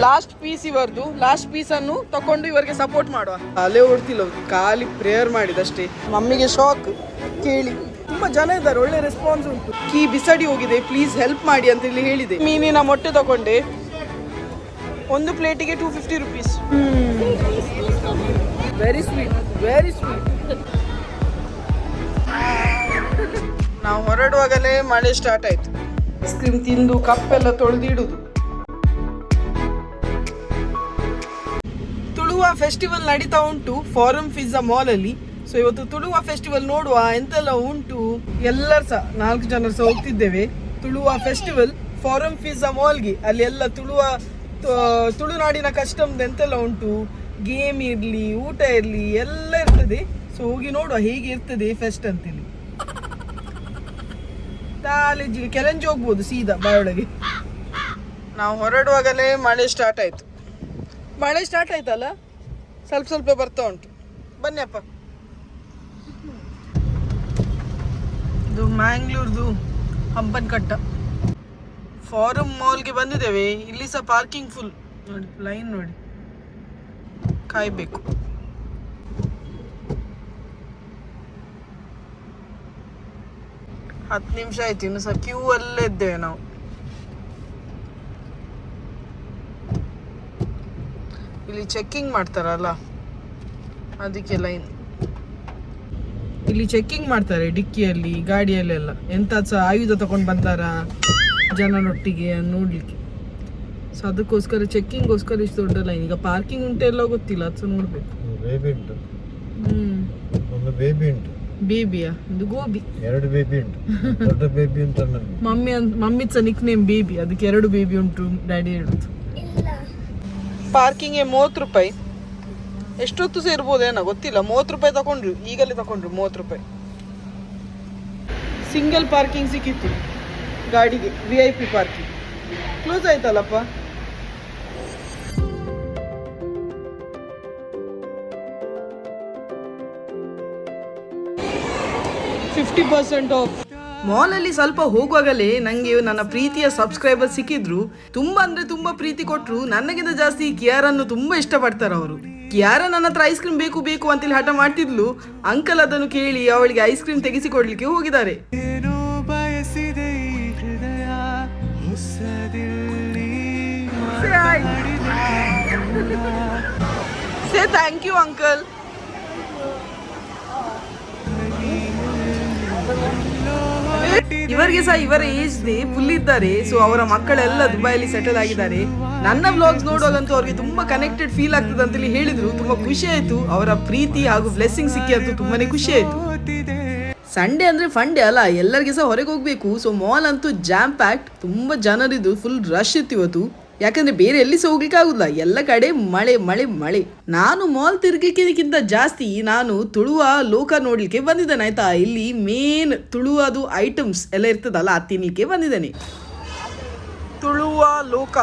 Last piece ಇವರದು. Last piece ಅನ್ನು ತಕೊಂಡು ಇವರಿಗೆ ಸಪೋರ್ಟ್ ಮಾಡುವ. ಅಲೆ ಓಡ್ತಿಲ್ಲ, ಖಾಲಿ ಪ್ರೇಯರ್ ಮಾಡಿದಷ್ಟೇ. ಮಮ್ಮಿಗೆ ಶಾಕ್ ಕೇಳಿ. ತುಂಬಾ ಜನ ಇದ್ದಾರೆ, ಒಳ್ಳೆ ರೆಸ್ಪಾನ್ಸ್ ಉಂಟು. ಕೀ ಬಿಸಾಡಿ ಹೋಗಿದೆ, ಪ್ಲೀಸ್ ಹೆಲ್ಪ್ ಮಾಡಿ ಅಂತ ಇಲ್ಲಿ ಹೇಳಿದೆ. ಮೀನಿನ ಮೊಟ್ಟೆ ತಗೊಂಡೆ, ಒಂದು ಪ್ಲೇಟಿಗೆ 250 rupees. Very sweet, very sweet. ನಾವು ಹೊರಡುವಾಗಲೇ ಮಳೆ ಸ್ಟಾರ್ಟ್ ಆಯ್ತು. ಐಸ್ ಕ್ರೀಮ್ ತಿಂದು ಕಪ್ಪೆಲ್ಲ ತೊಳೆದಿಡುದು. ತುಳುವ ಫೆಸ್ಟಿವಲ್ ನಡೀತಾ ಉಂಟು ಫಾರಂ ಪಿಜ್ಜಾ ಮಾಲ್ ಅಲ್ಲಿ. ಸೊ ಇವತ್ತು ತುಳುವ ಫೆಸ್ಟಿವಲ್ ನೋಡುವ ಎಂತೆಲ್ಲ ಉಂಟು. ಎಲ್ಲರೂ ಸಹ 4 ಜನರು ಸಹ ಹೋಗ್ತಿದ್ದೇವೆ ತುಳುವ ಫೆಸ್ಟಿವಲ್ ಫಾರಂ ಪಿಜ್ಜಾ ಮಾಲ್ಗೆ. ಅಲ್ಲಿ ಎಲ್ಲ ತುಳುನಾಡಿನ ಕಸ್ಟಮ್ದು ಎಂತೆಲ್ಲ ಉಂಟು, ಗೇಮ್ ಇರಲಿ, ಊಟ ಇರಲಿ, ಎಲ್ಲ ಇರ್ತದೆ. ಸೊ ಹೋಗಿ ನೋಡುವ ಹೇಗೆ ಇರ್ತದೆ ಫೆಸ್ಟ್ ಅಂತೇಳಿ. ಕಾಲೇಜಿಗೆ ಕೆಳಂಜಿ ಹೋಗ್ಬೋದು ಸೀದಾ ಬಾಯೊಳಗೆ. ನಾವು ಹೊರಡುವಾಗಲೇ ಮಳೆ ಸ್ಟಾರ್ಟ್ ಆಯ್ತು. ಮಳೆ ಸ್ಟಾರ್ಟ್ ಆಯ್ತಲ್ಲ, ಸ್ವಲ್ಪ ಸ್ವಲ್ಪ ಬರ್ತಾ ಉಂಟು. ಬನ್ನಿ ಅಪ್ಪ. ಇದು ಮ್ಯಾಂಗ್ಳೂರ್ದು ಹಂಪನಕಟ್ಟ ಫಾರಂ ಮಾಲ್ಗೆ ಬಂದಿದ್ದೇವೆ. ಇಲ್ಲಿ ಸಹ ಪಾರ್ಕಿಂಗ್ ಫುಲ್ ನೋಡಿ, ಲೈನ್ ನೋಡಿ, ಕಾಯ್ಬೇಕು. ಹತ್ತು ನಿಮಿಷ ಆಯ್ತು, ಇನ್ನು ಸಹ ಕ್ಯೂ ಅಲ್ಲೇ ಇದ್ದೇವೆ ನಾವು. ಇಲ್ಲಿ ಚೆಕ್ಕಿಂಗ್ ಮಾಡ್ತಾರಲ್ಲ ಅದಕ್ಕೆ ಲೈನ್. ಇಲ್ಲಿ ಚೆಕ್ಕಿಂಗ್ ಮಾಡ್ತಾರೆ ಡಿಕ್ಕಿಯಲ್ಲಿ, ಗಾಡಿಯಲ್ಲೆಲ್ಲ. ಎಂತ ಸಹ ಆಯುಧ ತಗೊಂಡು ಬಂದಾರ ಜನರೊಟ್ಟಿಗೆ ನೋಡ್ಲಿಕ್ಕೆ. ಸೊ ಅದಕ್ಕೋಸ್ಕರ ಚೆಕ್ಕಿಂಗ್ಗೋಸ್ಕರ ಇಷ್ಟು ದೊಡ್ಡ ಲೈನ್. ಈಗ ಪಾರ್ಕಿಂಗ್ ಉಂಟೆಲ್ಲ ಗೊತ್ತಿಲ್ಲ, ಅದು ಸಹ ನೋಡ್ಬೇಕು. ಬೇಬಿಯಾ? ಇದು ಗೋಬಿ. 2 ಬೇಬಿ ಉಂಟು. ದೊಡ್ಡ ಬೇಬಿ ಉಂಟು. ಮಮ್ಮಿದ್ ಸಹ ನಿಕ್ ನೇಮ್ ಬೇಬಿ, ಅದಕ್ಕೆ 2 ಬೇಬಿ ಉಂಟು ಡ್ಯಾಡಿ ಹೇಳುದು. ಪಾರ್ಕಿಂಗ್ಗೆ 30 ರೂಪಾಯಿ. ಎಷ್ಟೊತ್ತು ಸಹ ಇರ್ಬೋದೇನೋ ಗೊತ್ತಿಲ್ಲ. 30 ರೂಪಾಯಿ ತಗೊಂಡ್ರು, ಈಗಲೇ ತಗೊಂಡ್ರು 30 ರೂಪಾಯಿ. ಸಿಂಗಲ್ ಪಾರ್ಕಿಂಗ್ ಸಿಕ್ಕಿತ್ತು ಗಾಡಿಗೆ, VIP ಪಾರ್ಕಿಂಗ್. ಕ್ಲೋಸ್ ಆಯ್ತಲ್ಲಪ್ಪ. 50% ಆಫ್. ಮಾಲಲ್ಲಿ ಸ್ವಲ್ಪ ಹೋಗುವಾಗಲೇ ನನಗೆ ನನ್ನ ಪ್ರೀತಿಯ ಸಬ್ಸ್ಕ್ರೈಬರ್ ಸಿಕ್ಕಿದ್ರು. ತುಂಬಾ ಅಂದ್ರೆ ತುಂಬಾ ಪ್ರೀತಿ ಕೊಟ್ಟರು. ನನಗಿಂತ ಜಾಸ್ತಿ ಕಿಯಾರನ್ನು ತುಂಬಾ ಇಷ್ಟಪಡ್ತಾರೆ ಅವರು. ಕಿಯಾರ ನನ್ನ ಹತ್ರ ಐಸ್ ಕ್ರೀಮ್ ಬೇಕು ಬೇಕು ಅಂತೇಳಿ ಹಠ ಮಾಡ್ತಿದ್ಲು. ಅಂಕಲ್ ಅದನ್ನು ಕೇಳಿ ಅವಳಿಗೆ ಐಸ್ ಕ್ರೀಮ್ ತೆಗೆಸಿ ಕೊಡ್ಲಿಕ್ಕೆ ಹೋಗಿದ್ದಾರೆ. Say thank you uncle. ಇವರಿಗೆ ಸಹ ಇವರ ಏಜ್ ಫುಲ್ ಇದ್ದಾರೆ. ಸೊ ಅವರ ಮಕ್ಕಳೆಲ್ಲ ದುಬೈಲಿ ಸೆಟಲ್ ಆಗಿದ್ದಾರೆ. ನನ್ನ ವ್ಲಾಗ್ಸ್ ನೋಡುವಾಗಂತೂ ಅವ್ರಿಗೆ ತುಂಬಾ ಕನೆಕ್ಟೆಡ್ ಫೀಲ್ ಆಗ್ತದೆ ಅಂತೇಳಿ ಹೇಳಿದ್ರು. ತುಂಬಾ ಖುಷಿ ಆಯ್ತು. ಅವರ ಪ್ರೀತಿ ಹಾಗೂ ಬ್ಲೆಸ್ಸಿಂಗ್ ಸಿಕ್ಕಿ ಅಂತೂ ತುಂಬಾನೇ ಖುಷಿ ಆಯ್ತು. ಸಂಡೇ ಅಂದ್ರೆ ಫಂಡೇ ಅಲ್ಲ, ಎಲ್ಲರಿಗೆ ಸಹ ಹೊರಗೆ ಹೋಗ್ಬೇಕು. ಸೊ ಮಾಲ್ ಅಂತೂ ಜಾಮ್ ಪ್ಯಾಕ್ಟ್, ತುಂಬಾ ಜನರಿದ್ದು ಫುಲ್ ರಶ್ ಇತ್ತು ಇವತ್ತು. ಯಾಕಂದ್ರೆ ಬೇರೆ ಎಲ್ಲಿ ಸಹ ಹೋಗ್ಲಿಕ್ಕೆ ಆಗುದಿಲ್ಲ, ಎಲ್ಲ ಕಡೆ ಮಳೆ ಮಳೆ ಮಳೆ. ನಾನು ಮಾಲ್ ತಿರ್ಗಲಿಕ್ಕಿಂತ ಜಾಸ್ತಿ ನಾನು ತುಳುವ ಲೋಕ ನೋಡ್ಲಿಕ್ಕೆ ಬಂದಿದ್ದೇನೆ ಆಯ್ತಾ. ಇಲ್ಲಿ ಮೇನ್ ತುಳುವದು ಐಟಮ್ಸ್ ಎಲ್ಲ ಇರ್ತದಲ್ಲ, ಅದು ತಿನ್ಲಿಕ್ಕೆ ಬಂದಿದ್ದೇನೆ. ತುಳುವ ಲೋಕ.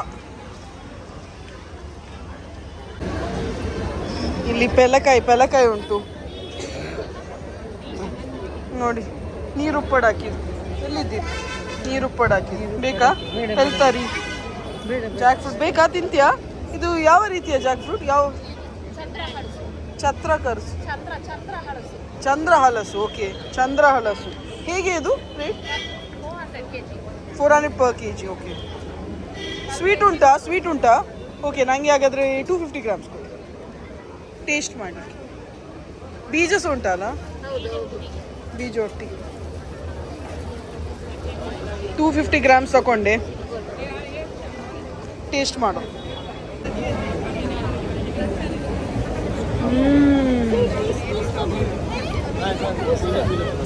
ಇಲ್ಲಿ ಪೆಲಕಾಯಿ ಉಂಟು ನೋಡಿ. ನೀರುಪ್ಪಡು ಹಾಕಿದ್ದು. ಎಲ್ಲಿದ್ದೀರಿ? ನೀರುಪ್ಪಡು ಹಾಕಿದ್ದು ಬೇಕಾ? ಹೇಳ್ತಾರಿ. ಜಾಕ್ ಫ್ರೂಟ್ ಬೇಕಾ? ತಿಂತೀಯಾ? ಇದು ಯಾವ ರೀತಿಯ ಜಾಕ್ ಫ್ರೂಟ್? ಯಾವ? ಚಂದ್ರ ಹಲಸು. ಓಕೆ, ಚಂದ್ರ ಹಲಸು. ಹೇಗೆ ಇದು rate? 400 per kg. Okay. Sweet ಉಂಟಾ? ಓಕೆ, ನನಗೆ ಹಾಗಾದರೆ 250 grams ಕೊಡಿ, ಟೇಸ್ಟ್ ಮಾಡಿ. ಬೀಜ ಸಹ ಉಂಟಲ್ಲ? ಬೀಜ ಒಟ್ಟಿಗೆ 250 grams ತಗೊಂಡೆ, ಟೇಸ್ಟ್ ಮಾಡು.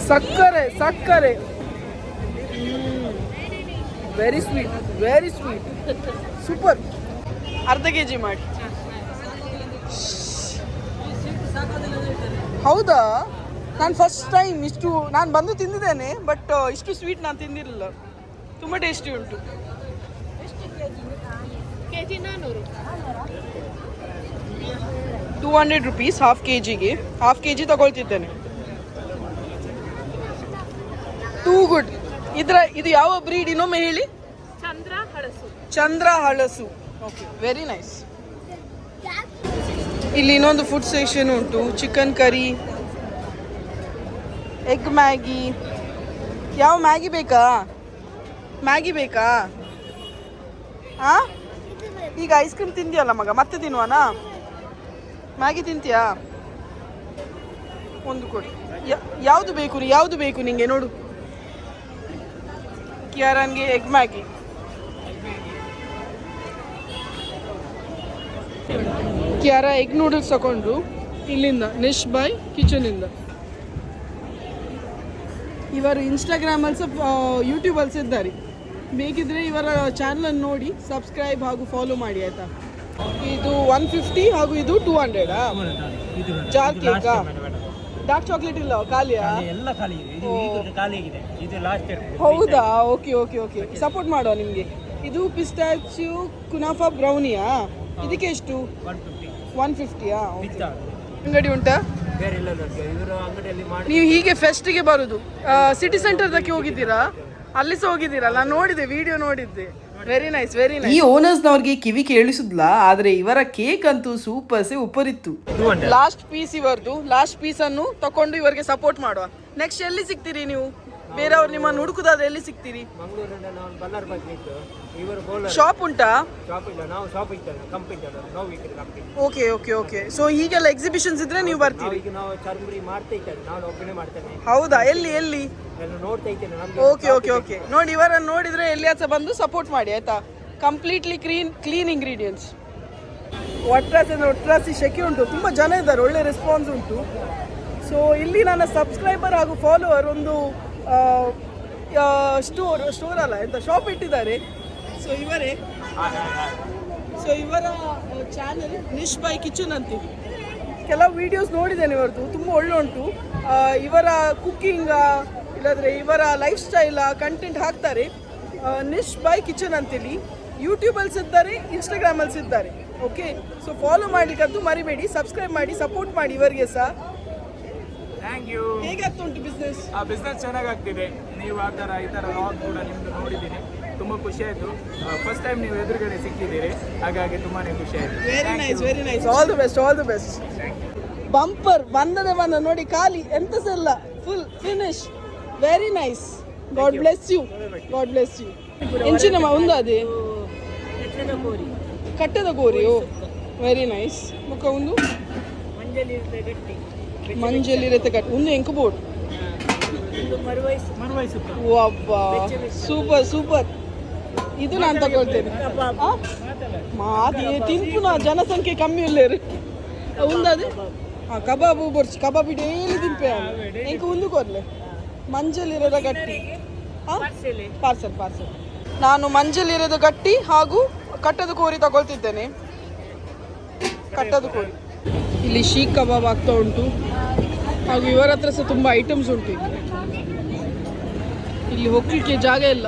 ಸಕ್ಕರೆ. Very sweet, super. ಅರ್ಧ kg ಮಾಡಿ. ಹೌದಾ? ನಾನು ಫಸ್ಟ್ ಟೈಮ್ ಇಷ್ಟು, ನಾನು ಬಂದು ತಿಂದಿದ್ದೇನೆ, ಬಟ್ ಇಷ್ಟು ಸ್ವೀಟ್ ನಾನು ತಿಂದಿರಲಿಲ್ಲ. ತುಂಬ ಟೇಸ್ಟಿ ಉಂಟು. 200 rupees ಹಾಫ್ kgಗೆ. ಹಾಫ್ kg ತಗೊಳ್ತಿದ್ದೇನೆ. Too good. ಇದು ಯಾವ ಬ್ರೀಡ್ ಇನ್ನೊಮ್ಮೆ ಹೇಳಿ? ಚಂದ್ರ ಹಳಸು. Okay, very nice. ಇಲ್ಲಿ ಇನ್ನೊಂದು ಫುಡ್ ಸೆಕ್ಷನ್ ಉಂಟು. Chicken curry, egg Maggi. ಯಾವ ಮ್ಯಾಗಿ ಬೇಕಾ? ಮ್ಯಾಗಿ ಬೇಕಾ? ಹಾಂ, ಈಗ ಐಸ್ ಕ್ರೀಮ್ ತಿಂತೀಯಲ್ಲ ಮಗ, ಮತ್ತೆ ತಿನ್ನುವನಾ? ಮ್ಯಾಗಿ ತಿಂತೀಯಾ? ಒಂದು ಕೊಡಿ. ಯಾವುದು ಬೇಕು? ಯಾವುದು ಬೇಕು ನಿಂಗೆ? ನೋಡು, ಕಿಯಾರನ್ಗೆ egg Maggi. Kiara egg noodles ತಗೊಂಡ್ರು ಇಲ್ಲಿಂದ, ನಿಶ್ ಬೈ ಕಿಚನಿಂದ. ಇವರು ಇನ್ಸ್ಟಾಗ್ರಾಮಲ್ಲಿ ಯೂಟ್ಯೂಬಲ್ಲಿ ಸಹ ಇದ್ದಾರೆ. ಬೇಕಿದ್ರೆ ಇವರ ಚಾನಲನ್ನು ನೋಡಿ ಸಬ್ಸ್ಕ್ರೈಬ್ ಹಾಗೂ ಫಾಲೋ ಮಾಡಿ ಆಯಿತಾ. ಇದು 150 ಹಾಗೂ ಇದು 200. ಜಾರ್ ಕೇಕಾ? ಡಾರ್ಕ್ ಚಾಕ್ಲೇಟ್ ಇಲ್ಲ, ಖಾಲಿಯಾ? ಎಲ್ಲ ಖಾಲಿ ಇದೆ, ಇದು ಖಾಲಿ ಆಗಿದೆ, ಇದು ಲಾಸ್ಟ್. ಹೌದಾ? ಓಕೆ ಓಕೆ ಓಕೆ, ಸಪೋರ್ಟ್ ಮಾಡುವ ನಿಮಗೆ. ಇದು ಪಿಸ್ಟಾಚಿಯೋ ಕುನಾಫಾ ಬ್ರೌನಿಯಾ? ಇದಕ್ಕೆ ಎಷ್ಟು? 150ಯಾ? ಅಂಗಡಿ ಉಂಟಾ? ನೀವು ಹೀಗೆ ಫೆಸ್ಟಿಗೆ ಬರುದು? ಸಿಟಿ ಸೆಂಟರ್ದಕ್ಕೆ ಹೋಗಿದ್ದೀರಾ? ಅಲ್ಲಿ ಸಹ ಹೋಗಿದ್ದೀರಾ? ನಾನು ನೋಡಿದೆ, ವಿಡಿಯೋ ನೋಡಿದ್ದೆ. Very nice, very nice. ಈ ಓನರ್ಸ್ನವ್ರಿಗೆ ಕಿವಿ ಕೇಳಿಸುದಿಲ್ಲ, ಆದ್ರೆ ಇವರ ಕೇಕ್ ಅಂತೂ ಸೂಪರ್ ಉಪರಿತ್ತು. ಲಾಸ್ಟ್ ಪೀಸ್ ಇವರದು. ಲಾಸ್ಟ್ ಪೀಸ್ ಅನ್ನು ತಕೊಂಡು ಇವರಿಗೆ ಸಪೋರ್ಟ್ ಮಾಡುವ. ನೆಕ್ಸ್ಟ್ ಎಲ್ಲಿ ಸಿಗ್ತೀರಿ ನೀವು? ಬೇರೆಯವ್ರು ನಿಮ್ಮನ್ನು ಹುಡುಕುದಾದ್ರೆ ಎಲ್ಲಿ ಸಿಗ್ತೀರಿ? ಶಾಪ್ ಉಂಟಾ? Okay okay okay. ಸೊ ಹೀಗೆಲ್ಲ ಎಕ್ಸಿಬಿಷನ್ಸ್ ಇದ್ರೆ ನೀವು ಬರ್ತೀರಿ? ಹೌದಾ? ಎಲ್ಲಿ ಎಲ್ಲಿ? Okay okay okay. ನೋಡಿ, ಇವರನ್ನು ನೋಡಿದ್ರೆ ಎಲ್ಲಿ ಸಹ ಬಂದು ಸಪೋರ್ಟ್ ಮಾಡಿ ಆಯ್ತಾ. Completely clean ingredients. ಒಟ್ರಾಸಿ ಅಂದರೆ ಒಟ್ರಾಸಿ ಶೆಕೆ ಉಂಟು, ತುಂಬ ಜನ ಇದ್ದಾರೆ, ಒಳ್ಳೆ ರೆಸ್ಪಾನ್ಸ್ ಉಂಟು. ಸೊ ಇಲ್ಲಿ ನನ್ನ ಸಬ್ಸ್ಕ್ರೈಬರ್ ಹಾಗೂ ಫಾಲೋವರ್ ಒಂದು ಸ್ಟೋರ್ ಅಲ್ಲ ಎಂತ ಶಾಪ್ ಇಟ್ಟಿದ್ದಾರೆ. ಸೊ ಇವರ ಚಾನಲ್ ನಿಶ್ ಬೈ ಕಿಚನ್ ಅಂತ. ಕೆಲವು ವಿಡಿಯೋಸ್ ನೋಡಿದ್ದೇನೆ ಇವರದ್ದು, ತುಂಬ ಒಳ್ಳೆ ಉಂಟು. ಇವರ ಕುಕ್ಕಿಂಗ್ ಇಲ್ಲಾಂದರೆ ಇವರ ಲೈಫ್ ಸ್ಟೈಲ್ ಕಂಟೆಂಟ್ ಹಾಕ್ತಾರೆ. ನಿಶ್ ಬೈ ಕಿಚನ್ ಅಂತೇಳಿ ಯೂಟ್ಯೂಬಲ್ಲಿ ಸಿಗ್ತಾರೆ, ಇನ್ಸ್ಟಾಗ್ರಾಮಲ್ಲಿ ಸಿಗ್ತಾರೆ. ಓಕೆ, ಸೊ ಫಾಲೋ ಮಾಡಲಿಕ್ಕಂತೂ ಮರಿಬೇಡಿ, ಸಬ್ಸ್ಕ್ರೈಬ್ ಮಾಡಿ, ಸಪೋರ್ಟ್ ಮಾಡಿ ಇವರಿಗೆ ಸಹ. Thank you. ಹೇಗಾಗ್ತಾ ಉಂಟು ಬಿಸ್ನೆಸ್? ಬಿಸ್ನೆಸ್ ಚೆನ್ನಾಗಾಗ್ತಿದೆ. ನೀವು ಈ ಥರ ಲಾಗ್ ಕೂಡ ನಿಮ್ಮದು ನೋಡಿದ್ದೀನಿ, ತುಂಬ ಖುಷಿ ಆಯಿತು. ಫಸ್ಟ್ ಟೈಮ್ ನೀವು ಎದುರುಗಡೆ ಸಿಕ್ಕಿದ್ದೀರಿ, ಹಾಗಾಗಿ ತುಂಬಾ ಖುಷಿ ಆಯಿತು. Very nice, very nice. All the best, all the best. Bumper ಬಂದ ನೋಡಿ, ಖಾಲಿ ಎಂತ ಸಹ ಇಲ್ಲ, full finish. Very nice. God bless you, God bless you. ಎಂಚಿನಮ್ಮ ಒಂದು ಅದೇ ಕಟ್ಟದ ಗೋರಿ. Oh very nice. ಮುಖ ಒಂದು ಮಂಜಲಿರತ್ತೆ ಗಟ್ಟಿ ಒಂದು ಎಂಕು ಬೋರ್ಡ್. ಅಬ್ಬಾ, ಸೂಪರ್ ಸೂಪರ್. ಇದು ನಾನು ತಗೊಳ್ತೇನೆ. ಮಾದೇ ತಿಂಪು ನಾ ಜನಸಂಖ್ಯೆ ಕಮ್ಮಿ ಇಲ್ಲೇರು ಉಂದದು. ಕಬಾಬು ಬರ್ಚಿ ಕಬಾಬಿ ಡೈಲಿ ತಿಂಪೆ ಎಂಕು ಒಂದು ಕೊರ್ಲೆ. ಮಂಜಲಿರದ ಗಟ್ಟಿ ಪಾರ್ಸಲ್. ನಾನು ಮಂಜಲಿರದ ಗಟ್ಟಿ ಹಾಗೂ ಕಟ್ಟದ ಕೋರಿ ತಗೊಳ್ತಿದ್ದೇನೆ. ಕಟ್ಟದ ಕೋರಿ. ಇಲ್ಲಿ ಶೀಖ್ ಕಬಾಬ್ ಆಗ್ತಾ ಉಂಟು, ಹಾಗೂ ಇವರ ಹತ್ರ ಸಹ ತುಂಬ ಐಟಮ್ಸ್ ಉಂಟು. ಇಲ್ಲಿ ಹೋಗ್ಲಿಕ್ಕೆ ಜಾಗ ಇಲ್ಲ.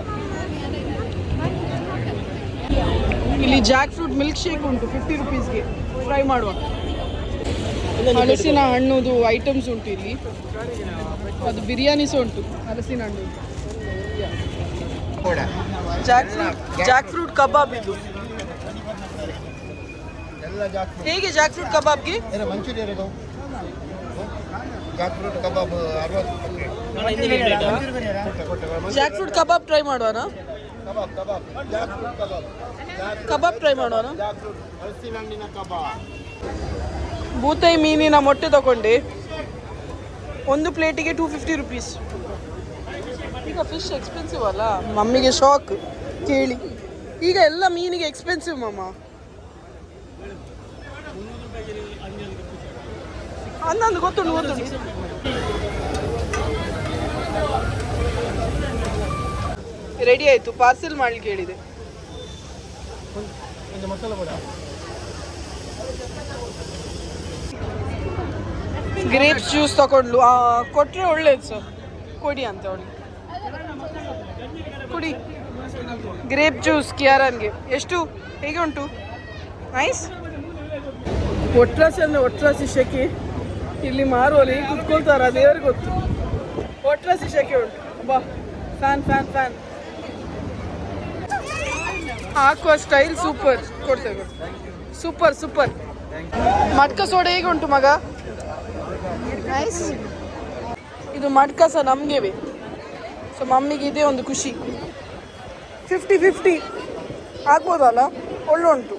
ಇಲ್ಲಿ ಜಾಕ್ ಫ್ರೂಟ್ ಮಿಲ್ಕ್ ಶೇಕ್ ಉಂಟು 50 ರುಪೀಸ್ಗೆ, ಫ್ರೈ ಮಾಡುವ. ಹಲಸಿನ ಹಣ್ಣುದು ಐಟಮ್ಸ್ ಉಂಟು ಇಲ್ಲಿ. ಅದು ಬಿರಿಯಾನಿ ಸಹ ಉಂಟು ಹಲಸಿನ ಹಣ್ಣು. ಜಾಕ್ ಫ್ರೂಟ್ ಕಬಾಬ್ ಇದು. ಹೇಗೆ ಜಾಕ್ ಫ್ರೂಟ್ ಕಬಾಬ್ಗೆ? ಜಾಕ್ ಫ್ರೂಟ್ ಕಬಾಬ್ ಟ್ರೈ ಮಾಡೋಣ. ಕಬಾಬ್ ಟ್ರೈ ಮಾಡೋಣ. ಬೂತೈ ಮೀನಿನ ಮೊಟ್ಟೆ ತಗೊಂಡೆ, ಒಂದು ಪ್ಲೇಟಿಗೆ 250 ರುಪೀಸ್. ಈಗ ಫಿಶ್ ಎಕ್ಸ್ಪೆನ್ಸಿವ್ ಅಲ್ಲ, ಮಮ್ಮಿಗೆ ಶಾಕ್ ಕೇಳಿ. ಈಗ ಎಲ್ಲ ಮೀನಿಗೆ ಎಕ್ಸ್ಪೆನ್ಸಿವ್ ಮಮ್ಮ. ಅನ್ನೊಂದು ಗೊತ್ತುಂಟು. ರೆಡಿ ಆಯಿತು, ಪಾರ್ಸೆಲ್ ಮಾಡ್ಲಿಕ್ಕೆ ಹೇಳಿದೆ. ಗ್ರೇಪ್ಸ್ ಜ್ಯೂಸ್ ತಗೊಂಡ್ಲು, ಕೊಟ್ಟರೆ ಒಳ್ಳೇದು ಸರ್, ಕೊಡಿ ಅಂತ ಅವಳಿಗೆ. ಕುಡಿ ಗ್ರೇಪ್ ಜ್ಯೂಸ್ ಕಿಯಾರನ್ಗೆ. ಎಷ್ಟು? ಹೇಗೆ ಉಂಟು? ನೈಸ್. ಒಟ್ರಾಸಿ ಅಂದರೆ ಒಟ್ರಾಸಿ ಶೆಕೆ. ಇಲ್ಲಿ ಮಾರುವಲ್ಲಿ ಕುತ್ಕೊಳ್ತಾರ, ದೇವ್ರಿಗೆ ಗೊತ್ತು. ಒಟ್ರಾಸಿ ಶೆಕೆ ಉಂಟು. ಬಾ, ಫ್ಯಾನ್. ಹಾಕುವ ಸ್ಟೈಲ್ ಸೂಪರ್. ಕೊಡ್ತೇವೆ ಸೂಪರ್ ಸೂಪರ್. ಮಡ್ಕ ಸೋಡಾ ಹೇಗೆ ಉಂಟು ಮಗ? ನೈಸ್. ಇದು ಮಡ್ಕ ಸಹ ನಮಗೇವೆ. ಸೊ ಮಮ್ಮಿಗೆ ಇದೇ ಒಂದು ಖುಷಿ. 50-50 ಆಗ್ಬೋದಲ್ಲ, ಒಳ್ಳೆ ಉಂಟು.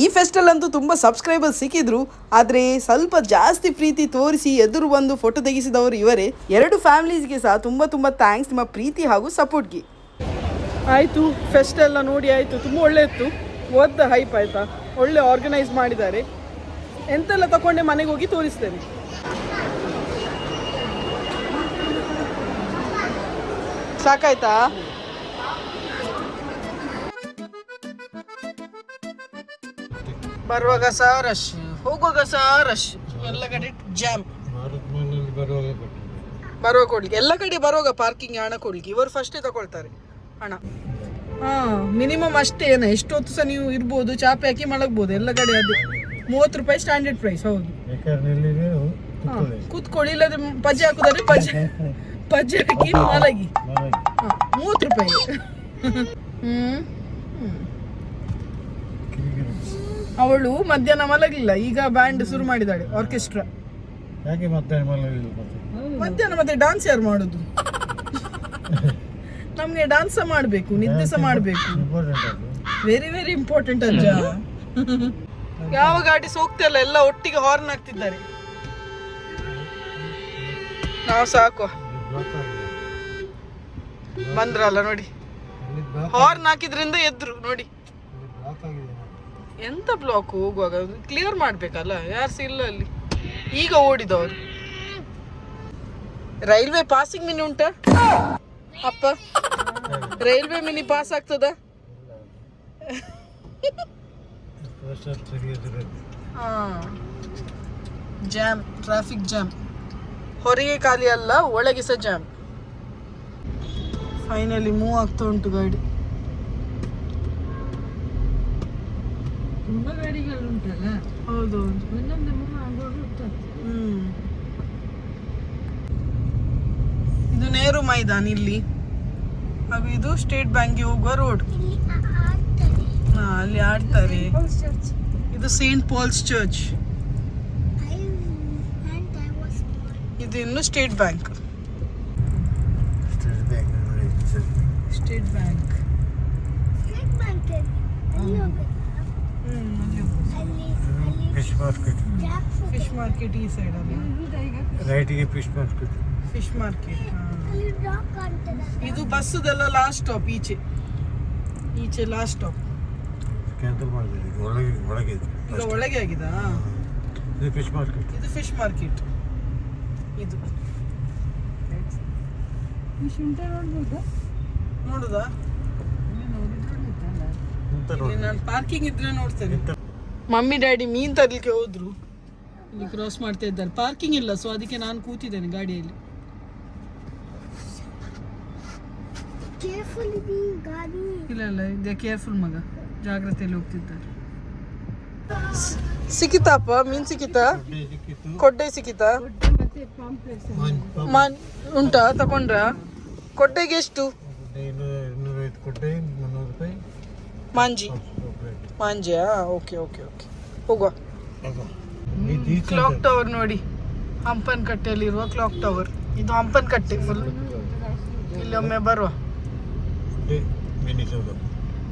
ಈ ಫೆಸ್ಟಲ್ಲಂತೂ ತುಂಬ ಸಬ್ಸ್ಕ್ರೈಬರ್ಸ್ ಸಿಕ್ಕಿದ್ರು, ಆದರೆ ಸ್ವಲ್ಪ ಜಾಸ್ತಿ ಪ್ರೀತಿ ತೋರಿಸಿ ಎದುರು ಬಂದು ಫೋಟೋ ತೆಗೆಸಿದವರು ಇವರೇ. 2 ಫ್ಯಾಮಿಲೀಸ್ಗೆ ಸಹ ತುಂಬ ತುಂಬ ಥ್ಯಾಂಕ್ಸ್ ನಿಮ್ಮ ಪ್ರೀತಿ ಹಾಗೂ ಸಪೋರ್ಟ್ಗೆ. ಆಯಿತು, ಫೆಸ್ಟ್ ಎಲ್ಲ ನೋಡಿ ಆಯಿತು, ತುಂಬ ಒಳ್ಳೆ ಇತ್ತು. ಓದ್ದ ಹೈಪ್ ಆಯಿತಾ, ಒಳ್ಳೆ ಆರ್ಗನೈಸ್ ಮಾಡಿದ್ದಾರೆ. ಎಂತೆಲ್ಲ ತಗೊಂಡೆ ಮನೆಗೆ ಹೋಗಿ ತೋರಿಸ್ತೇನೆ. ಸಾಕಾಯ್ತಾ? ಬರುವಾಗ ಸಹ ರಶ್, ಹೋಗುವಾಗ ಸಹ ರಶ್, ಎಲ್ಲ ಕಡೆ ಜಾಮ್. ಬರುವಾಗ ಕೊಡ್ಲಿಕ್ಕೆ ಎಲ್ಲ ಕಡೆ ಬರುವಾಗ ಪಾರ್ಕಿಂಗ್ ಹಣ ಕೊಡ್ಲಿಕ್ಕೆ ಇವರು ಫಸ್ಟೇ ತಗೊಳ್ತಾರೆ ಹಣ. ಮಿನಿಮಮ್ ಅಷ್ಟೇ. ಎಷ್ಟೊತ್ತು ಸಹ ನೀವು ಇರ್ಬೋದು, ಚಾಪೆ ಹಾಕಿ ಮಲಗ್ಬೋದು ಎಲ್ಲ ಕಡೆ. ಅದೇ 30 ರೂಪಾಯಿ ಸ್ಟ್ಯಾಂಡರ್ಡ್ ಪ್ರೈಸ್. ಹೌದು, ಕೂತ್ಕೊಳ್ಳಿ, ಇಲ್ಲದ್ರೆ ಪಜ್ಜೆ ಹಾಕುದಾದ್ರೆ ಪಜ್ಜೆ ಹಾಕಿ ಮಲಗಿ. 30 ರೂಪಾಯಿ. ಅವಳು ಮಧ್ಯಾಹ್ನ ಮಲಗಲಿಲ್ಲ, ಈಗ ಬ್ಯಾಂಡ್ ಶುರು ಮಾಡಿದಾಳೆ, ಆರ್ಕೆಸ್ಟ್ರಾ. ಮಧ್ಯಾಹ್ನ ಮತ್ತೆ ಡಾನ್ಸ್ ಯಾರು ಮಾಡುದು? ನಮ್ಗೆ ಡಾನ್ಸ್ ಮಾಡಬೇಕು, ನಿದ್ದೆ ಸಹ ಮಾಡಬೇಕು. ವೆರಿ ವೆರಿ ಇಂಪಾರ್ಟೆಂಟ್ ಅಜ್ಜ. ಯಾವ ಗಾಡಿ ಹೋಗ್ತಿಲ್ಲ, ಎಲ್ಲ ಒಟ್ಟಿಗೆ ಹಾರ್ನ್ ಹಾಕ್ತಿದ್ದಾರೆ. ನಾವು ಸಾಕು ಬಂದ್ರಲ್ಲ ನೋಡಿ, ಹಾರ್ನ್ ಹಾಕಿದ್ರಿಂದ ಎದ್ರು ನೋಡಿ. ಎಂತ ಬ್ಲಾಕ್ ಹೋಗುವಾಗ ಕ್ಲಿಯರ್ ಮಾಡ್ಬೇಕಲ್ಲ, ಯಾರು ಸಹ ಇಲ್ಲ ಅಲ್ಲಿ. ಈಗ ಓಡಿದವರು. ರೈಲ್ವೆ ಪಾಸಿಂಗ್ ಮಿನಿ ಉಂಟಾ ಅಪ್ಪ? ರೈಲ್ವೆ ಮಿನಿ ಪಾಸ್ ಆಗ್ತದ? Jam, traffic jam. ಹೊರಗೆ ಖಾಲಿ ಅಲ್ಲ, ಒಳಗೆ ಸಹ ಜಾಮ್. ಫೈನಲಿ ಮೂವ್ ಆಗ್ತಾ ಉಂಟು ಗಾಡಿ. ತುಂಬಾ ಗಾಡಿಗಳು ಉಂಟಲ್ಲ. ಹೌದು, ಇದು ನೆಹರು ಮೈದಾನ್ ಇಲ್ಲಿ, ಹಾಗೂ ಇದು ಸ್ಟೇಟ್ ಬ್ಯಾಂಕ್ಗೆ ಹೋಗುವ ರೋಡ್. ಅಲ್ಲಿ ಆಡ್ತಾರೆ. ಇದು ಸೇಂಟ್ ಪಾಲ್ಸ್ ಚರ್ಚ್. ಇದು ಇನ್ನು state bank. State bank fish market ಈ ಸೈಡ್ ಅಲ್ಲಿ. ರೈಟಿಗೆ ಫಿಶ್ ಮಾರ್ಕೆಟ್. Fish market. ಇದು ಬಸ್ಸದೆಲ್ಲ ಲಾಸ್ಟ್ ಸ್ಟಾಪ್. ಈಚೆ ಲಾಸ್ಟ್ ಸ್ಟಾಪ್. ಕ್ಯಾನ್ಸಲ್ ಮಾಡಿದ್ರಿ. ಒಳಗೆ ಈಗ ಒಳಗೆ ಆಗಿದಾ? ಇದು ಫಿಶ್ ಮಾರ್ಕೆಟ್. ಇದು ಫಿಶ್ ಮಾರ್ಕೆಟ್. ಇದು ಫಿಶ್ ಉಂಟ ನೋಡ್ಬೋದಾ? ನೋಡುದಾ? ನಾನು ಪಾರ್ಕಿಂಗ್ ಇದ್ರೆ ನೋಡ್ತೇನೆ. ಮಮ್ಮಿ ಡ್ಯಾಡಿ ಮೀನ್ ತರ್ಲಿಕ್ಕೆ ಹೋದ್ರು, ಇಲ್ಲಿ ಕ್ರಾಸ್ ಮಾಡ್ತಾ ಇದ್ದಾರೆ. ಪಾರ್ಕಿಂಗ್ ಇಲ್ಲ, ಸೊ ಅದಕ್ಕೆ ನಾನು ಕೂತಿದ್ದೇನೆ ಗಾಡಿಯಲ್ಲಿ. ಇಲ್ಲ ಇಲ್ಲ, ಇದೆ ಕೇರ್ಫುಲ್ ಮಗ, ಜಾಗ್ರತೆಯಲ್ಲಿ ಹೋಗ್ತಿದ್ದಾರೆ. ಸಿಕ್ಕಿತಾಪ ಮೀನ್? ಸಿಕ್ಕಿತಾ? ಕೊಡ್ಡೆ ಸಿಕ್ಕಿತಾ? ಉಂಟಾ? ತಕೊಂಡ್ರ? ಕೊಡ್ಡೆಗೆ ಎಷ್ಟು? ಮಾಂಜಿ. ಮಾಂಜಿಯಾ? ಓಕೆ ಓಕೆ ಓಕೆ, ಹೋಗುವ. ಕ್ಲಾಕ್ ಟವರ್ ನೋಡಿ, ಹಂಪನ್ ಕಟ್ಟೆಯಲ್ಲಿರುವ ಕ್ಲಾಕ್ ಟವರ್. ಇದು ಹಂಪನ್ ಕಟ್ಟೆ ಫುಲ್. ಇಲ್ಲಿ ಒಮ್ಮೆ ಬರುವ.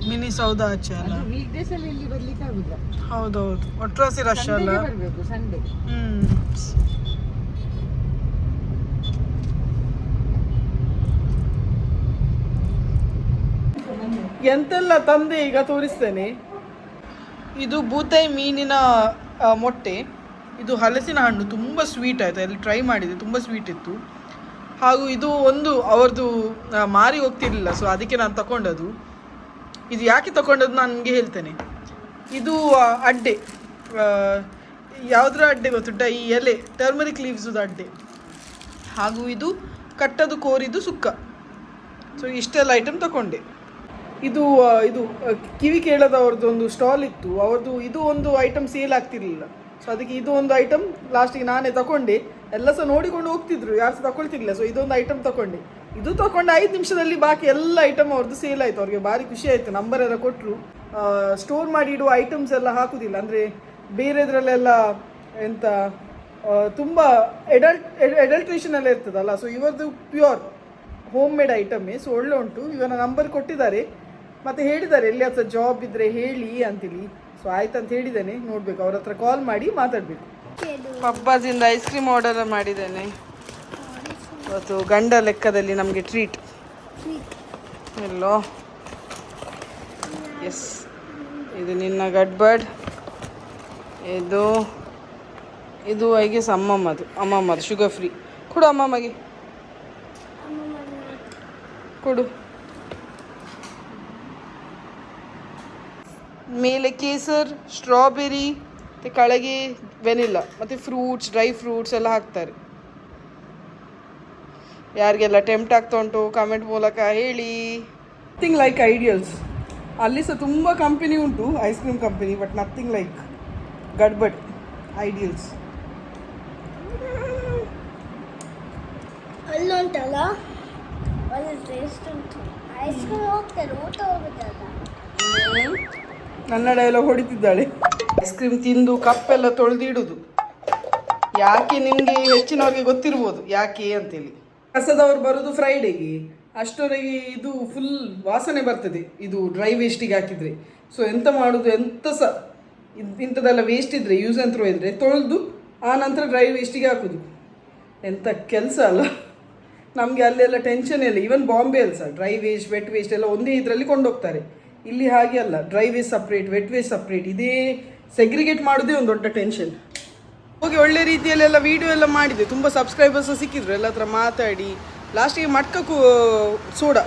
ಮಿನಿ ಸೌಧ ಆಚೆ ಅಲ್ಲ? ವೀಕ್ಡೇಸ್ ಅಲ್ಲಿ ಇಲ್ಲಿ ಬರ್ಲಿಕ್ಕೆ ಆಗುದಿಲ್ಲ. ಹೌದೌದು, ಒಟ್ರಾಸಿ ರಶ್ ಅಲ್ಲ. ಬರ್ಬೇಕು ಸಂಡೇ. ಎಂತೆಲ್ಲ ತಂದೆ ಈಗ ತೋರಿಸ್ತೇನೆ. ಇದು ಬೂತೈ ಮೀನಿನ ಮೊಟ್ಟೆ. ಇದು ಹಲಸಿನ ಹಣ್ಣು, ತುಂಬ ಸ್ವೀಟ್ ಆಯಿತು. ಅಲ್ಲಿ ಟ್ರೈ ಮಾಡಿದೆ, ತುಂಬ ಸ್ವೀಟ್ ಇತ್ತು. ಹಾಗೂ ಇದು ಒಂದು ಅವ್ರದ್ದು ಮಾರಿ ಹೋಗ್ತಿರ್ಲಿಲ್ಲ, ಸೊ ಅದಕ್ಕೆ ನಾನು ತಗೊಂಡದ್ದು. ಇದು ಯಾಕೆ ತಗೊಂಡದ್ದು ನಾನು ನಿಮಗೆ ಹೇಳ್ತೇನೆ. ಇದು ಅಡ್ಡೆ, ಯಾವುದರ ಅಡ್ಡೆ ಗೊತ್ತುಂಟ? ಈ ಎಲೆ ಟರ್ಮರಿಕ್ ಲೀವ್ಸದು ಅಡ್ಡೆ. ಹಾಗೂ ಇದು ಕಟ್ಟದು ಕೋರಿದು ಸುಕ್ಕ. ಸೊ ಇಷ್ಟೆಲ್ಲ ಐಟಮ್ ತಗೊಂಡೆ. ಇದು ಕಿವಿ ಕೇಳದವ್ರದ್ದು ಒಂದು ಸ್ಟಾಲ್ ಇತ್ತು ಅವ್ರದ್ದು. ಇದು ಒಂದು ಐಟಮ್ ಸೇಲ್ ಆಗ್ತಿರ್ಲಿಲ್ಲ, ಸೊ ಅದಕ್ಕೆ ಇದು ಒಂದು ಐಟಮ್ ಲಾಸ್ಟಿಗೆ ನಾನೇ ತಗೊಂಡೆ. ಎಲ್ಲ ಸಹ ನೋಡಿಕೊಂಡು ಹೋಗ್ತಿದ್ರು, ಯಾರು ಸಹ ತಗೊಳ್ತಿರ್ಲಿಲ್ಲ. ಸೊ ಇದೊಂದು ಐಟಮ್ ತಗೊಂಡೆ. ಇದು ತಗೊಂಡು 5 ನಿಮಿಷದಲ್ಲಿ ಬಾಕಿ ಎಲ್ಲ ಐಟಮ್ ಅವ್ರದ್ದು ಸೇಲ್ ಆಯಿತು. ಅವ್ರಿಗೆ ಭಾರಿ ಖುಷಿ ಆಯಿತು. ನಂಬರ್ ಎಲ್ಲ ಕೊಟ್ಟರು. ಸ್ಟೋರ್ ಮಾಡಿ ಇಡುವ ಐಟಮ್ಸ್ ಎಲ್ಲ ಹಾಕುವುದಿಲ್ಲ, ಅಂದರೆ ಬೇರೆದ್ರಲ್ಲೆಲ್ಲ ಎಂತ ತುಂಬ ಎಡಲ್ಟ್ರೇಷನ್ ಎಲ್ಲ ಇರ್ತದಲ್ಲ. ಸೊ ಇವರದ್ದು ಪ್ಯೂರ್ ಹೋಮ್ ಮೇಡ್ ಐಟಮೇ. ಸೊ ಒಳ್ಳೆ ಉಂಟು. ಇವನ ನಂಬರ್ ಕೊಟ್ಟಿದ್ದಾರೆ ಮತ್ತು ಹೇಳಿದ್ದಾರೆ ಎಲ್ಲಿ ಹತ್ರ ಜಾಬ್ ಇದ್ದರೆ ಹೇಳಿ ಅಂತೇಳಿ. ಸೊ ಆಯ್ತಂತ ಹೇಳಿದ್ದೇನೆ. ನೋಡಬೇಕು, ಅವ್ರ ಹತ್ರ ಕಾಲ್ ಮಾಡಿ ಮಾತಾಡಬೇಕು. ಪಬ್ಬಾಜಿಂದ ಐಸ್ ಕ್ರೀಮ್ ಆರ್ಡರ್ ಮಾಡಿದ್ದೇನೆ ಇವತ್ತು. ಗಂಡ ಲೆಕ್ಕದಲ್ಲಿ ನಮಗೆ ಟ್ರೀಟ್ ಎಲ್ಲೋ. ಎಸ್, ಇದು ನಿನ್ನ ಗಡ್ಬಡ್. ಇದು ಐ ಗೆಸ್ ಅಮ್ಮಮ್ಮದು ಶುಗರ್ ಫ್ರೀ. ಕೊಡು ಅಮ್ಮಮ್ಮಗೆ, ಕೊಡು. ಮೇಲೆ ಕೇಸರ್, ಸ್ಟ್ರಾಬೆರಿ ಮತ್ತು ಕೆಳಗೆ ವೆನಿಲ್ಲ ಮತ್ತು ಫ್ರೂಟ್ಸ್, ಡ್ರೈ ಫ್ರೂಟ್ಸ್ ಎಲ್ಲ ಹಾಕ್ತಾರೆ. ಯಾರಿಗೆಲ್ಲ ಟೆಂಪ್ಟ್ ಆಗ್ತಾ ಉಂಟು ಕಮೆಂಟ್ ಮೂಲಕ ಹೇಳಿ. Nothing like Ideals. ಅಲ್ಲಿ ಸಹ ತುಂಬ ಕಂಪನಿ ಉಂಟು, ice cream company, but nothing like gadbad Ideals. ಅಲ್ಲುಂಟಲ್ಲ ಒಳ್ಳೆ ಟೇಸ್ಟ್ ಉಂಟು. ಐಸ್ ಕ್ರೀಮ್ ಹೋಗ್ತಾರೆ, ಊಟ ಹೋಗುತ್ತಲ್ಲ. ಕನ್ನಡ ಎಲ್ಲ ಹೊಡಿತಿದ್ದಾಳೆ. ಐಸ್ ಕ್ರೀಮ್ ತಿಂದು ಕಪ್ಪೆಲ್ಲ ತೊಳೆದಿಡುದು. ಯಾಕೆ ನಿಮಗೆ ಹೆಚ್ಚಿನವ್ರಿಗೆ ಗೊತ್ತಿರ್ಬೋದು ಯಾಕೆ ಅಂತೇಳಿ. ಕಸದವ್ರು ಬರೋದು ಫ್ರೈಡೇಗೆ, ಅಷ್ಟೊರೆಗೆ ಇದು ಫುಲ್ ವಾಸನೆ ಬರ್ತದೆ ಇದು ಡ್ರೈ ವೇಸ್ಟಿಗೆ ಹಾಕಿದರೆ. ಸೊ ಎಂತ ಮಾಡೋದು, ಎಂತ ಸಹ ಇಂಥದ್ದೆಲ್ಲ ವೇಸ್ಟ್ ಇದ್ದರೆ, ಯೂಸ್ ಆ್ಯಂಡ್ ಥ್ರೋ ಇದ್ದರೆ ತೊಳೆದು ಆ ನಂತರ ಡ್ರೈ ವೇಸ್ಟಿಗೆ ಹಾಕೋದು. ಎಂಥ ಕೆಲಸ ಅಲ್ಲ. ನಮಗೆ ಅಲ್ಲೆಲ್ಲ ಟೆನ್ಷನ್ ಇಲ್ಲ. ಈವನ್ ಬಾಂಬೆಯಲ್ಲಿ ಸಹ ಡ್ರೈ ವೇಸ್ಟ್, ವೆಟ್ ವೇಸ್ಟ್ ಎಲ್ಲ ಒಂದೇ ಇದರಲ್ಲಿ ಕೊಂಡೋಗ್ತಾರೆ. ಇಲ್ಲಿ ಹಾಗೆ ಅಲ್ಲ, dry waste separate, vet waste separate. ಇದೇ ಸೆಗ್ರಿಗೇಟ್ ಮಾಡೋದೇ ಒಂದು ದೊಡ್ಡ ಟೆನ್ಷನ್. ಹೋಗಿ ಒಳ್ಳೆ ರೀತಿಯಲ್ಲೆಲ್ಲ ವೀಡಿಯೋ ಎಲ್ಲ ಮಾಡಿದೆ. ತುಂಬ ಸಬ್ಸ್ಕ್ರೈಬರ್ಸ್ ಸಿಕ್ಕಿದ್ರು, ಎಲ್ಲ ಹತ್ರ ಮಾತಾಡಿ. ಲಾಸ್ಟಿಗೆ ಮಟ್ಕ ಸೋಡಾ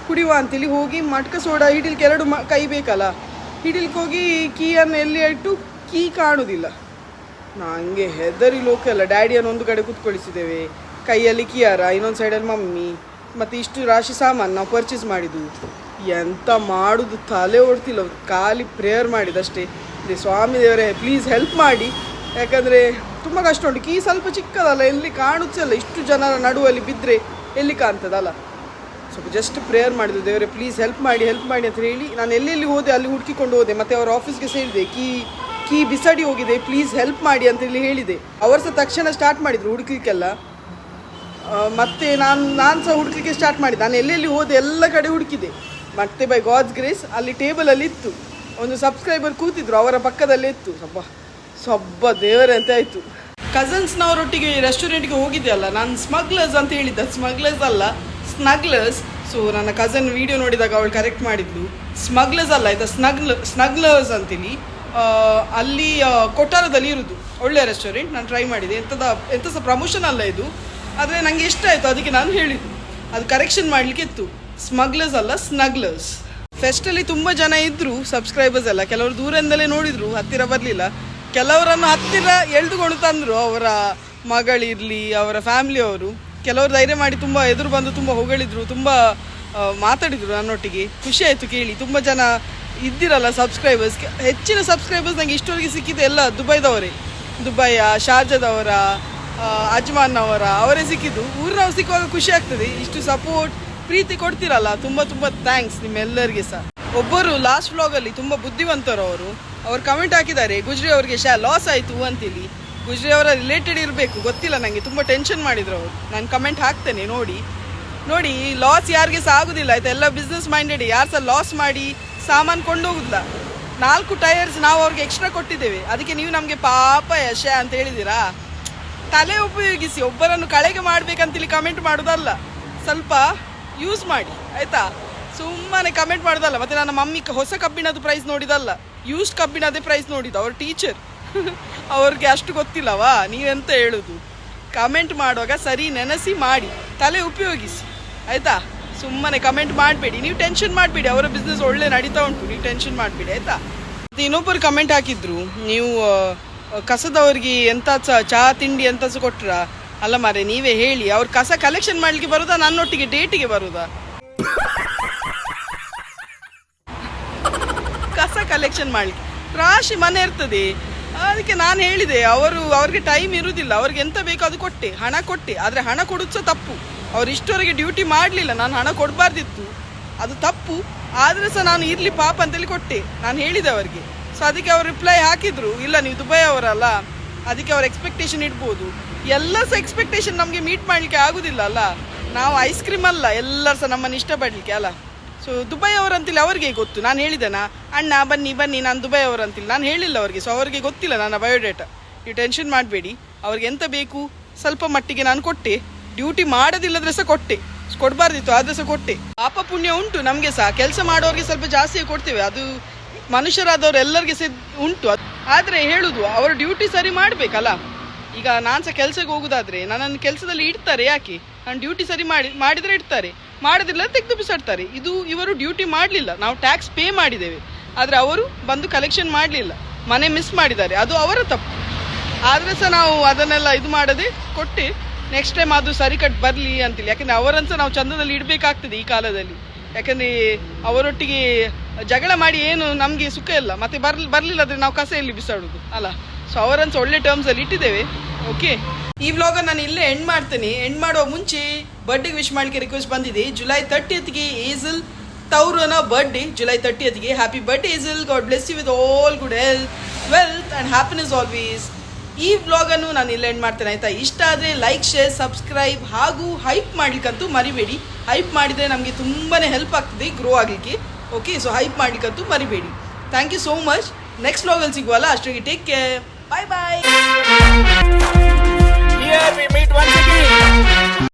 ಕುಡಿಯುವ ಅಂತೇಳಿ ಹೋಗಿ ಮಟ್ಕ ಸೋಡಾ ಹಿಡಿಲಿಕ್ಕೆ 2 ಕೈ ಬೇಕಲ್ಲ, ಹಿಡಿಲಿಕ್ಕೆ ಹೋಗಿ ಕೀಯನ್ನು ಎಲ್ಲಿ ಇಟ್ಟು ಕೀ ಕಾಣುವುದಿಲ್ಲ. ನನಗೆ ಹೆದರಿ ಲೋಕಲ್ಲ. ಡ್ಯಾಡಿಯನ್ನು ಒಂದು ಕಡೆ ಕೂತ್ಕೊಳಿಸಿದ್ದೇವೆ, ಕೈಯಲ್ಲಿ ಕಿಯಾರ, ಇನ್ನೊಂದು ಸೈಡಲ್ಲಿ ಮಮ್ಮಿ, ಮತ್ತು ಇಷ್ಟು ರಾಶಿ ಸಾಮಾನು ನಾವು ಪರ್ಚೇಸ್ ಮಾಡಿದ್ದು. ಎಂತ ಮಾಡೋದು ತಲೆ ಓಡ್ತಿಲ್ಲ. ಖಾಲಿ ಪ್ರೇಯರ್ ಮಾಡಿದಷ್ಟೇ. ಸ್ವಾಮಿ ದೇವರೇ ಪ್ಲೀಸ್ ಹೆಲ್ಪ್ ಮಾಡಿ, ಯಾಕಂದರೆ ತುಂಬ ಕಷ್ಟ ಉಂಟು. ಕೀ ಸ್ವಲ್ಪ ಚಿಕ್ಕದಲ್ಲ, ಎಲ್ಲಿ ಕಾಣುತ್ತಲ್ಲ, ಇಷ್ಟು ಜನರ ನಡುವಲ್ಲಿ ಬಿದ್ದರೆ ಎಲ್ಲಿ ಕಾಣ್ತದಲ್ಲ. ಸ್ವಲ್ಪ ಜಸ್ಟ್ ಪ್ರೇಯರ್ ಮಾಡಿದ್ರು, ದೇವರೇ ಪ್ಲೀಸ್ ಹೆಲ್ಪ್ ಮಾಡಿ ಅಂತ ಹೇಳಿ. ನಾನು ಎಲ್ಲೆಲ್ಲಿ ಹೋದೆ ಅಲ್ಲಿ ಹುಡುಕಿಕೊಂಡು ಹೋದೆ. ಮತ್ತು ಅವರ ಆಫೀಸ್ಗೆ ಸೇರಿದೆ, ಕೀ ಬಿಸಾಡಿ ಹೋಗಿದೆ, ಪ್ಲೀಸ್ ಹೆಲ್ಪ್ ಮಾಡಿ ಅಂತೇಳಿ ಹೇಳಿದೆ. ಅವರು ಸಹ ತಕ್ಷಣ ಸ್ಟಾರ್ಟ್ ಮಾಡಿದರು ಹುಡುಕ್ಲಿಕ್ಕೆಲ್ಲ. ಮತ್ತು ನಾನು ಸಹ ಹುಡುಕ್ಲಿಕ್ಕೆ ಸ್ಟಾರ್ಟ್ ಮಾಡಿದೆ. ನಾನು ಎಲ್ಲೆಲ್ಲಿ ಹೋದೆ ಎಲ್ಲ ಕಡೆ ಹುಡುಕಿದೆ. ಮತ್ತು ಬೈ ಗಾಡ್ಸ್ ಗ್ರೇಸ್ ಅಲ್ಲಿ ಟೇಬಲಲ್ಲಿ ಇತ್ತು, ಒಂದು ಸಬ್ಸ್ಕ್ರೈಬರ್ ಕೂತಿದ್ರು, ಅವರ ಪಕ್ಕದಲ್ಲೇ ಇತ್ತು. ಸೊಬ್ಬ ದೇವರೇ ಅಂತ ಆಯಿತು. ಕಸನ್ಸ್ನವರೊಟ್ಟಿಗೆ ರೆಸ್ಟೋರೆಂಟ್ಗೆ ಹೋಗಿದ್ದೆ ಅಲ್ಲ ನಾನು, ಸ್ಮಗ್ಲರ್ಸ್ ಅಂತ ಹೇಳಿದ್ದ, ಸ್ಮಗ್ಲರ್ಸ್ ಅಲ್ಲ ಸ್ನಗ್ಲರ್ಸ್. ಸೊ ನನ್ನ ಕಸನ್ ವೀಡಿಯೋ ನೋಡಿದಾಗ ಅವಳು ಕರೆಕ್ಟ್ ಮಾಡಿದ್ಲು. ಸ್ಮಗ್ಲರ್ಸ್ ಅಲ್ಲ ಆಯಿತಾ, ಸ್ನಗ್ಲರ್ಸ್ ಅಂತೇಳಿ. ಅಲ್ಲಿ ಕೊಟ್ಟಾರದಲ್ಲಿ ಇರೋದು ಒಳ್ಳೆಯ ರೆಸ್ಟೋರೆಂಟ್. ನಾನು ಟ್ರೈ ಮಾಡಿದೆ. ಎಂಥ ಸಹ ಪ್ರಮೋಷನ್ ಅಲ್ಲ ಇದು, ಆದರೆ ನನಗೆ ಇಷ್ಟ ಆಯಿತು, ಅದಕ್ಕೆ ನಾನು ಹೇಳಿದ್ದು. ಅದು ಕರೆಕ್ಷನ್ ಮಾಡಲಿಕ್ಕೆ ಇತ್ತು. ಸ್ಮಗ್ಲರ್ಸ್ ಅಲ್ಲ, ಸ್ನಗ್ಲರ್ಸ್. ಫೆಸ್ಟಲ್ಲಿ ತುಂಬ ಜನ ಇದ್ದರು ಸಬ್ಸ್ಕ್ರೈಬರ್ಸ್ ಎಲ್ಲ. ಕೆಲವರು ದೂರದಿಂದಲೇ ನೋಡಿದರು, ಹತ್ತಿರ ಬರಲಿಲ್ಲ. ಕೆಲವರನ್ನು ಹತ್ತಿರ ಎಳೆದುಕೊಂಡು ತಂದರು, ಅವರ ಮಗಳಿರಲಿ, ಅವರ ಫ್ಯಾಮಿಲಿಯವರು. ಕೆಲವರು ಧೈರ್ಯ ಮಾಡಿ ತುಂಬ ಎದುರು ಬಂದು ತುಂಬ ಹೊಗಳಿದ್ರು, ತುಂಬ ಮಾತಾಡಿದರು ನನ್ನೊಟ್ಟಿಗೆ. ಖುಷಿ ಆಯಿತು ಕೇಳಿ. ತುಂಬ ಜನ ಇದ್ದಿರಲ್ಲ ಸಬ್ಸ್ಕ್ರೈಬರ್ಸ್. ಹೆಚ್ಚಿನ ಸಬ್ಸ್ಕ್ರೈಬರ್ಸ್ ನನಗೆ ಇಷ್ಟವರೆಗೆ ಸಿಕ್ಕಿದೆ ಎಲ್ಲ ದುಬೈದವರೇ, ದುಬೈಯ, ಶಾರ್ಜಾದವರ, ಅಜ್ಮಾನ್ನವರ, ಅವರೇ ಸಿಕ್ಕಿದ್ದು. ಊರಿನವ್ರು ಸಿಕ್ಕುವಾಗ ಖುಷಿ ಆಗ್ತದೆ. ಇಷ್ಟು ಸಪೋರ್ಟ್ ಪ್ರೀತಿ ಕೊಡ್ತಿರಲ್ಲ, ತುಂಬ ತುಂಬ ಥ್ಯಾಂಕ್ಸ್ ನಿಮ್ಮೆಲ್ಲರಿಗೆ ಸಹ. ಒಬ್ಬರು ಲಾಸ್ಟ್ ವ್ಲಾಗಲ್ಲಿ ತುಂಬ ಬುದ್ಧಿವಂತರು ಅವರು ಕಮೆಂಟ್ ಹಾಕಿದ್ದಾರೆ, ಗುಜ್ರಿ ಅವರಿಗೆ ಲಾಸ್ ಆಯಿತು ಅಂತೇಳಿ. ಗುಜ್ರಿ ಅವರ ರಿಲೇಟೆಡ್ ಇರಬೇಕು, ಗೊತ್ತಿಲ್ಲ ನನಗೆ. ತುಂಬ ಟೆನ್ಷನ್ ಮಾಡಿದ್ರು ಅವರು. ನಾನು ಕಮೆಂಟ್ ಹಾಕ್ತೇನೆ ನೋಡಿ. ಲಾಸ್ ಯಾರಿಗೆ ಸಹ ಆಗೋದಿಲ್ಲ ಆಯಿತಾ. ಎಲ್ಲ ಬಿಸ್ನೆಸ್ ಮೈಂಡೆಡ್. ಯಾರು ಸಹ ಲಾಸ್ ಮಾಡಿ ಸಾಮಾನು ಕೊಂಡೋಗುದಿಲ್ಲ. 4 ಟೈರ್ಸ್ ನಾವು ಅವ್ರಿಗೆ ಎಕ್ಸ್ಟ್ರಾ ಕೊಟ್ಟಿದ್ದೇವೆ, ಅದಕ್ಕೆ ನೀವು ನಮಗೆ ಪಾಪ ಯಶ ಅಂತ ಹೇಳಿದ್ದೀರಾ. ತಲೆ ಉಪಯೋಗಿಸಿ, ಒಬ್ಬರನ್ನು ಕಳೆಗೆ ಮಾಡಬೇಕಂತೇಳಿ ಕಮೆಂಟ್ ಮಾಡೋದಲ್ಲ, ಸ್ವಲ್ಪ ಯೂಸ್ ಮಾಡಿ ಆಯಿತಾ. ಸುಮ್ಮನೆ ಕಮೆಂಟ್ ಮಾಡೋದಲ್ಲ. ಮತ್ತು ನನ್ನ ಮಮ್ಮಿ ಹೊಸ ಕಬ್ಬಿಣದ ಪ್ರೈಸ್ ನೋಡಿದಲ್ಲ, ಯೂಸ್ಡ್ ಕಬ್ಬಿಣದೇ ಪ್ರೈಸ್ ನೋಡಿದ್ದು. ಅವ್ರ ಟೀಚರ್ ಅವ್ರಿಗೆ ಅಷ್ಟು ಗೊತ್ತಿಲ್ಲವಾ, ನೀವೆಂತ ಹೇಳೋದು. ಕಮೆಂಟ್ ಮಾಡುವಾಗ ಸರಿ ನೆನೆಸಿ ಮಾಡಿ, ತಲೆ ಉಪಯೋಗಿಸಿ ಆಯಿತಾ. ಸುಮ್ಮನೆ ಕಮೆಂಟ್ ಮಾಡಬೇಡಿ, ನೀವು ಟೆನ್ಷನ್ ಮಾಡಬೇಡಿ. ಅವರ ಬಿಸ್ನೆಸ್ ಒಳ್ಳೆ ನಡೀತಾ ಉಂಟು, ನೀವು ಟೆನ್ಷನ್ ಮಾಡಬೇಡಿ ಆಯಿತಾ. ಮತ್ತು ಇನ್ನೊಬ್ಬರು ಕಮೆಂಟ್ ಹಾಕಿದ್ರು, ನೀವು ಕಸದವ್ರಿಗೆ ಎಂಥ ಚಹಾ ತಿಂಡಿ ಎಂಥ ಸಹ ಕೊಟ್ರಾ. ಅಲ್ಲ ಮಾರೆ, ನೀವೇ ಹೇಳಿ. ಅವ್ರು ಕಸ ಕಲೆಕ್ಷನ್ ಮಾಡಲಿಕ್ಕೆ ಬರೋದಾ, ನನ್ನೊಟ್ಟಿಗೆ ಡೇಟಿಗೆ ಬರೋದಾ? ಕಸ ಕಲೆಕ್ಷನ್ ಮಾಡಲಿಕ್ಕೆ ರಾಶಿ ಮನೆ ಇರ್ತದೆ. ಅದಕ್ಕೆ ನಾನು ಹೇಳಿದೆ, ಅವ್ರಿಗೆ ಟೈಮ್ ಇರುವುದಿಲ್ಲ. ಅವ್ರಿಗೆ ಎಂತ ಬೇಕೋ ಅದು ಕೊಟ್ಟೆ, ಹಣ ಕೊಟ್ಟೆ. ಆದರೆ ಹಣ ಕೊಡೋದು ಸಹ ತಪ್ಪು. ಅವ್ರು ಇಷ್ಟವರೆಗೆ ಡ್ಯೂಟಿ ಮಾಡಲಿಲ್ಲ, ನಾನು ಹಣ ಕೊಡಬಾರ್ದಿತ್ತು, ಅದು ತಪ್ಪು. ಆದರೆ ಸಹ ನಾನು ಇರಲಿ ಪಾಪ ಅಂತೇಳಿ ಕೊಟ್ಟೆ, ನಾನು ಹೇಳಿದೆ ಅವರಿಗೆ. ಸೊ ಅದಕ್ಕೆ ಅವ್ರು ರಿಪ್ಲೈ ಹಾಕಿದ್ರು, ಇಲ್ಲ ನೀವು ದುಬೈ ಅವರಲ್ಲ, ಅದಕ್ಕೆ ಅವ್ರ ಎಕ್ಸ್ಪೆಕ್ಟೇಷನ್ ಇಡ್ಬೋದು. ಎಲ್ಲ ಸಹ ಎಕ್ಸ್ಪೆಕ್ಟೇಷನ್ ನಮಗೆ ಮೀಟ್ ಮಾಡಲಿಕ್ಕೆ ಆಗೋದಿಲ್ಲ ಅಲ್ಲ. ನಾವು ಐಸ್ ಕ್ರೀಮ್ ಅಲ್ಲ, ಎಲ್ಲರೂ ಸಹ ನಮ್ಮನ್ನು ಇಷ್ಟಪಡಲಿಕ್ಕೆ ಅಲ್ಲ. ಸೊ ದುಬೈ ಅವರಂತೇಳಿ ಅವ್ರಿಗೆ ಗೊತ್ತು. ನಾನು ಹೇಳಿದೆನಾ ಅಣ್ಣ ಬನ್ನಿ ಬನ್ನಿ ನಾನು ದುಬೈ ಅವರಂತೇಳಿ ನಾನು ಹೇಳಿಲ್ಲ ಅವ್ರಿಗೆ. ಸೊ ಅವ್ರಿಗೆ ಗೊತ್ತಿಲ್ಲ ನನ್ನ ಬಯೋಡೇಟಾ. ನೀವು ಟೆನ್ಷನ್ ಮಾಡಬೇಡಿ, ಅವ್ರಿಗೆ ಎಂತ ಬೇಕು ಸ್ವಲ್ಪ ಮಟ್ಟಿಗೆ ನಾನು ಕೊಟ್ಟೆ. ಡ್ಯೂಟಿ ಮಾಡೋದಿಲ್ಲದ್ರೆ ಸಹ ಕೊಟ್ಟೆ, ಕೊಡಬಾರ್ದಿತ್ತು ಆದರೆ ಸಹ ಕೊಟ್ಟೆ. ಪಾಪ ಪುಣ್ಯ ಉಂಟು ನಮಗೆ ಸಹ, ಕೆಲಸ ಮಾಡೋರಿಗೆ ಸ್ವಲ್ಪ ಜಾಸ್ತಿಯೇ ಕೊಡ್ತೇವೆ, ಅದು ಮನುಷ್ಯರಾದವ್ರು ಎಲ್ಲರಿಗೆ ಸಹ ಉಂಟು. ಆದರೆ ಹೇಳುದು ಅವರು ಡ್ಯೂಟಿ ಸರಿ ಮಾಡಬೇಕಲ್ಲ. ಈಗ ನಾನು ಸಹ ಕೆಲಸಕ್ಕೆ ಹೋಗೋದಾದ್ರೆ ನನ್ನನ್ನು ಕೆಲಸದಲ್ಲಿ ಇಡ್ತಾರೆ, ಯಾಕೆ ನಾನು ಡ್ಯೂಟಿ ಸರಿ ಮಾಡಿದರೆ ಇಡ್ತಾರೆ, ಮಾಡೋದಿಲ್ಲ ತೆಗೆದು ಬಿಸಾಡ್ತಾರೆ. ಇದು ಇವರು ಡ್ಯೂಟಿ ಮಾಡಲಿಲ್ಲ, ನಾವು ಟ್ಯಾಕ್ಸ್ ಪೇ ಮಾಡಿದ್ದೇವೆ, ಆದರೆ ಅವರು ಬಂದು ಕಲೆಕ್ಷನ್ ಮಾಡಲಿಲ್ಲ, ಮನೆ ಮಿಸ್ ಮಾಡಿದ್ದಾರೆ, ಅದು ಅವರ ತಪ್ಪು. ಆದರೆ ಸಹ ನಾವು ಅದನ್ನೆಲ್ಲ ಇದು ಮಾಡದೆ ಕೊಟ್ಟು ನೆಕ್ಸ್ಟ್ ಟೈಮ್ ಅದು ಸರಿ ಕಟ್ ಬರಲಿ ಅಂತೇಳಿ. ಯಾಕೆಂದರೆ ಅವರನ್ನು ಸಹ ನಾವು ಚಂದದಲ್ಲಿ ಇಡಬೇಕಾಗ್ತದೆ ಈ ಕಾಲದಲ್ಲಿ. ಯಾಕಂದರೆ ಅವರೊಟ್ಟಿಗೆ ಜಗಳ ಮಾಡಿ ಏನು ನಮಗೆ ಸುಖ ಇಲ್ಲ, ಮತ್ತೆ ಬರಲಿಲ್ಲ ಅಂದರೆ ನಾವು ಕಸೆಯಲ್ಲಿ ಬಿಸಾಡೋದು ಅಲ್ಲ. ಸೊ ಅವರನ್ನು ಸಹ ಒಳ್ಳೆ ಟರ್ಮ್ಸಲ್ಲಿ ಇಟ್ಟಿದ್ದೇವೆ. ಓಕೆ, ಈ ವ್ಲಾಗನ್ನು ನಾನು ಇಲ್ಲೇ ಎಂಡ್ ಮಾಡ್ತೇನೆ. ಎಂಡ್ ಮಾಡುವ ಮುಂಚೆ ಬರ್ಡೇಗೆ ವಿಶ್ ಮಾಡಲಿಕ್ಕೆ ರಿಕ್ವೆಸ್ಟ್ ಬಂದಿದೆ. ಜುಲೈ 30ಗೆ ಏಜಲ್ ತೌರನ ಬರ್ಡೇ, ಜುಲೈ 30ಗೆ. ಹ್ಯಾಪಿ ಬರ್ಡೇ ಏಜಲ್, God bless you with all good health, wealth and happiness always. ಈ ವ್ಲಾಗನ್ನು ನಾನು ಇಲ್ಲಿ ಎಂಡ್ ಮಾಡ್ತೇನೆ ಆಯಿತಾ. ಇಷ್ಟ ಆದರೆ ಲೈಕ್, ಶೇರ್, ಸಬ್ಸ್ಕ್ರೈಬ್ ಹಾಗೂ ಹೈಪ್ ಮಾಡಲಿಕ್ಕಂತೂ ಮರಿಬೇಡಿ. ಹೈಪ್ ಮಾಡಿದರೆ ನಮಗೆ ತುಂಬಾ ಹೆಲ್ಪ್ ಆಗ್ತದೆ ಗ್ರೋ ಆಗಲಿಕ್ಕೆ. ಓಕೆ, ಸೊ ಹೈಪ್ ಮಾಡಲಿಕ್ಕಂತೂ ಮರಿಬೇಡಿ. Thank you so much. Next ವ್ಲಾಗಲ್ಲಿ ಸಿಗುವಲ್ಲ, ಅಷ್ಟೊಂದು take care, bye bye. Here we meet once again.